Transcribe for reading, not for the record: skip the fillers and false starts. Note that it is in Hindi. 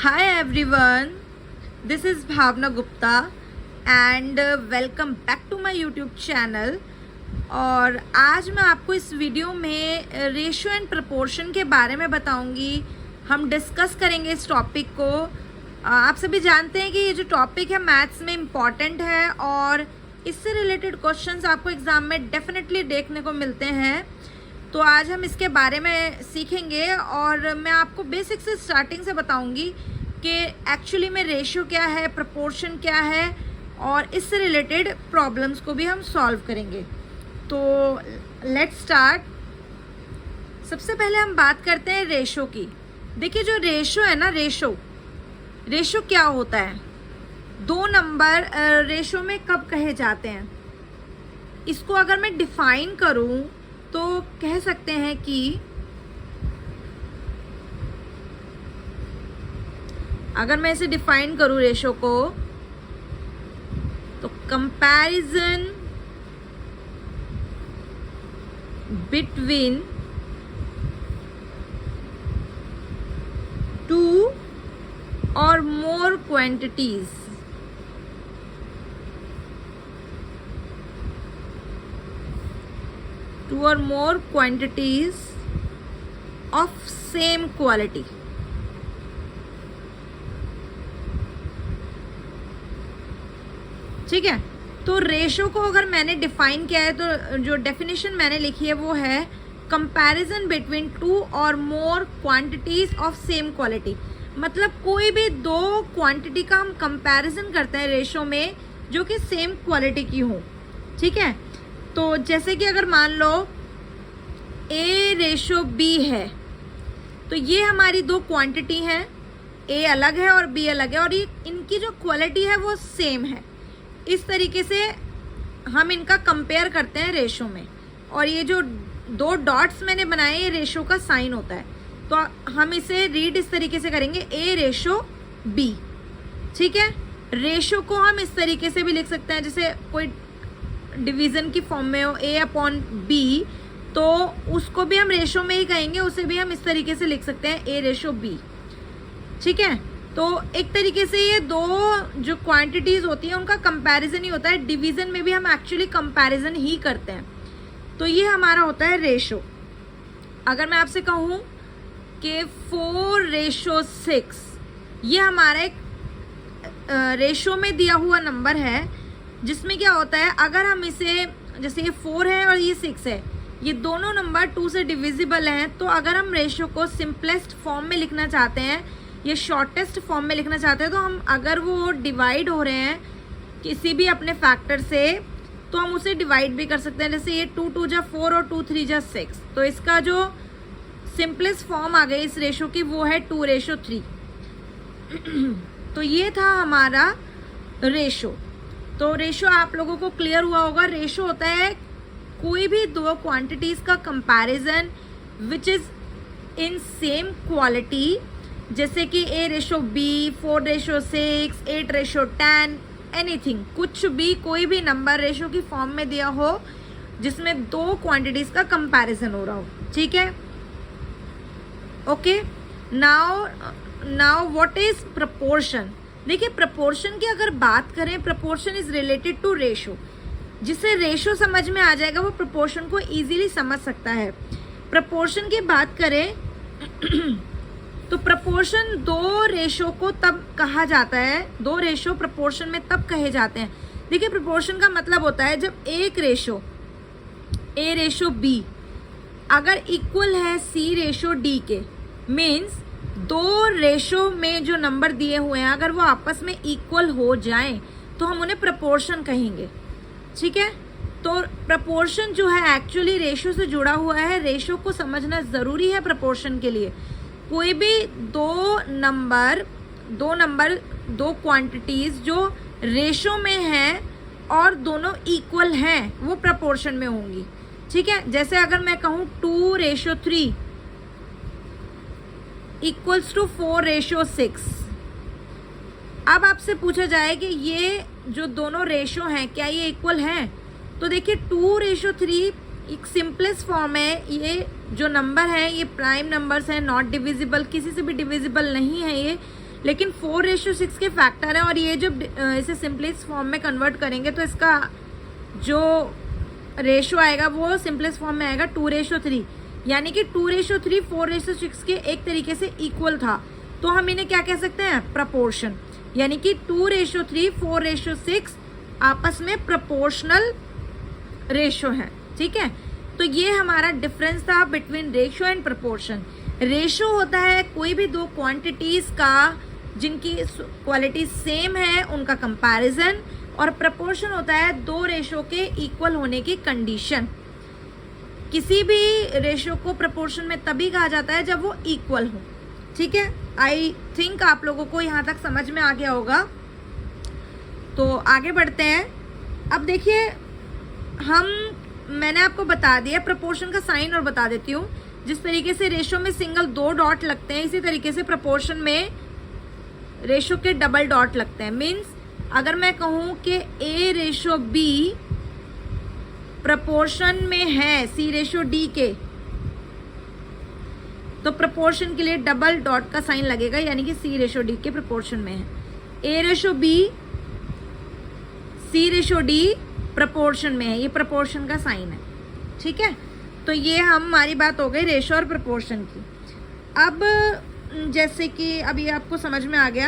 Hi everyone, this is Bhavna Gupta and welcome back to my YouTube channel। और आज मैं आपको इस वीडियो में रेशियो एंड प्रपोर्शन के बारे में बताऊंगी। हम डिस्कस करेंगे इस टॉपिक को। आप सभी जानते हैं कि ये जो टॉपिक है मैथ्स में इम्पॉर्टेंट है और इससे रिलेटेड क्वेश्चंस आपको एग्ज़ाम में डेफिनेटली देखने को मिलते हैं। तो आज हम इसके बारे में सीखेंगे और मैं आपको बेसिक से स्टार्टिंग से बताऊंगी कि एक्चुअली में रेशियो क्या है, प्रपोर्शन क्या है और इससे रिलेटेड प्रॉब्लम्स को भी हम सॉल्व करेंगे। तो लेट्स स्टार्ट। सबसे पहले हम बात करते हैं रेशियो की। देखिए जो रेशियो है ना, रेशियो क्या होता है? दो नंबर रेशियो में कब कहे जाते हैं? इसको अगर मैं डिफाइन करूं तो कह सकते हैं कि अगर मैं इसे डिफाइन करूं रेशियो को, तो कंपैरिजन बिटवीन टू और मोर क्वांटिटीज of same quality। ठीक है, तो रेशियो को अगर मैंने डिफाइन किया है तो जो डेफिनेशन मैंने लिखी है वो है कंपैरिजन बिटवीन टू और मोर क्वांटिटीज ऑफ सेम क्वालिटी। मतलब कोई भी दो क्वांटिटी का हम कंपैरिजन करते हैं रेशियो में जो कि सेम क्वालिटी की हो। ठीक है, तो जैसे कि अगर मान लो A रेशो B है, तो ये हमारी दो क्वांटिटी हैं, A अलग है और B अलग है और ये इनकी जो क्वालिटी है वो सेम है। इस तरीके से हम इनका कंपेयर करते हैं रेशो में। और ये जो दो डॉट्स मैंने बनाए ये रेशो का साइन होता है, तो हम इसे रीड इस तरीके से करेंगे A रेशो B। ठीक है, रेशो को हम इस तरीके से भी लिख सकते हैं, जैसे कोई डिवीज़न की फॉर्म में हो A/B, तो उसको भी हम रेशो में ही कहेंगे, उसे भी हम इस तरीके से लिख सकते हैं A रेशो B। ठीक है, तो एक तरीके से ये दो जो क्वांटिटीज़ होती हैं उनका कंपैरिजन ही होता है। डिवीज़न में भी हम एक्चुअली कंपैरिजन ही करते हैं। तो ये हमारा होता है रेशो। अगर मैं आपसे कहूँ कि 4:6, ये हमारा एक रेशो में दिया हुआ नंबर है, जिसमें क्या होता है, अगर हम इसे, जैसे ये 4 है और ये 6 है, ये दोनों नंबर 2 से डिविजिबल हैं, तो अगर हम रेशियो को सिंपलेस्ट फॉर्म में लिखना चाहते हैं या शॉर्टेस्ट फॉर्म में लिखना चाहते हैं, तो हम अगर वो डिवाइड हो रहे हैं किसी भी अपने फैक्टर से, तो हम उसे डिवाइड भी कर सकते हैं। जैसे ये 2 जा 4 और 2 3 जा 6, तो इसका जो सिंपलेस्ट फॉर्म आ गई इस रेशियो की वो है 2:3। तो ये था हमारा रेशियो। तो रेशियो आप लोगों को क्लियर हुआ होगा। रेशियो होता है कोई भी दो क्वांटिटीज़ का comparison which is in same quality, जैसे कि A रेशो B, 4:6, 8:10, एनीथिंग, कुछ भी, कोई भी नंबर रेशियो की फॉर्म में दिया हो जिसमें दो क्वांटिटीज़ का कंपैरिजन हो रहा हो। ठीक है, okay. Now what is proportion? देखिए प्रपोर्शन की अगर बात करें, proportion is related to ratio. जिसे रेशो समझ में आ जाएगा वो प्रपोर्शन को इजीली समझ सकता है। प्रपोर्शन की बात करें तो प्रपोर्शन दो रेशो को तब कहा जाता है, दो रेशो प्रपोर्शन में तब कहे जाते हैं। देखिए प्रपोर्शन का मतलब होता है जब एक रेशो A रेशो B अगर इक्वल है C रेशो D के, मीन्स दो रेशो में जो नंबर दिए हुए हैं अगर वो आपस में इक्वल हो जाएं तो हम उन्हें प्रपोर्शन कहेंगे। ठीक है, तो प्रपोर्शन जो है एक्चुअली रेशो से जुड़ा हुआ है। रेशो को समझना ज़रूरी है प्रपोर्शन के लिए। कोई भी दो नंबर, दो क्वांटिटीज़ जो रेशो में हैं और दोनों इक्वल हैं वो प्रपोर्शन में होंगी। ठीक है, जैसे अगर मैं कहूँ 2:3 इक्वल्स टू 4:6। अब आपसे पूछा जाए कि ये जो दोनों रेशो हैं क्या ये इक्वल हैं, तो देखिए 2:3 एक सिंपलेस्ट फॉर्म है। ये जो नंबर है ये प्राइम नंबर्स हैं, नॉट डिविजिबल, किसी से भी डिविजिबल नहीं है ये। लेकिन 4:6 के फैक्टर हैं, और ये जब इसे सिंपलेस्ट फॉर्म में कन्वर्ट करेंगे तो इसका जो रेशो आएगा वो सिंपलेस्ट फॉर्म में आएगा 2:3, यानी कि 2:3 4:6 के एक तरीके से इक्वल था, तो हम इन्हें क्या कह सकते हैं, प्रपोर्शन, यानी कि 2:3 4:6 आपस में प्रपोर्शनल रेशो है। ठीक है, तो ये हमारा डिफरेंस था between ratio and proportion. Ratio होता है कोई भी दो क्वांटिटीज का जिनकी क्वालिटी सेम है उनका कंपैरिजन, और प्रपोर्शन होता है दो रेशो के इक्वल होने की कंडीशन। किसी भी रेशो को प्रपोर्शन में तभी कहा जाता है जब वो इक्वल हो। ठीक है, आई थिंक आप लोगों को यहाँ तक समझ में आ गया होगा। तो आगे बढ़ते हैं। अब देखिए, मैंने आपको बता दिया प्रपोर्शन का साइन, और बता देती हूँ, जिस तरीके से रेशो में सिंगल 2 डॉट लगते हैं, इसी तरीके से प्रपोर्शन में रेशो के डबल डॉट लगते हैं। मीन्स अगर मैं कहूँ कि A:B प्रपोर्शन में है C:D के, तो प्रपोर्शन के लिए डबल डॉट का साइन लगेगा, यानी कि C:D के प्रपोर्शन में है। A:B C:D प्रपोर्शन में है, ये प्रपोर्शन का साइन है। ठीक है, तो ये हमारी बात हो गई रेशो और प्रपोर्शन की। अब जैसे कि अब ये आपको समझ में आ गया।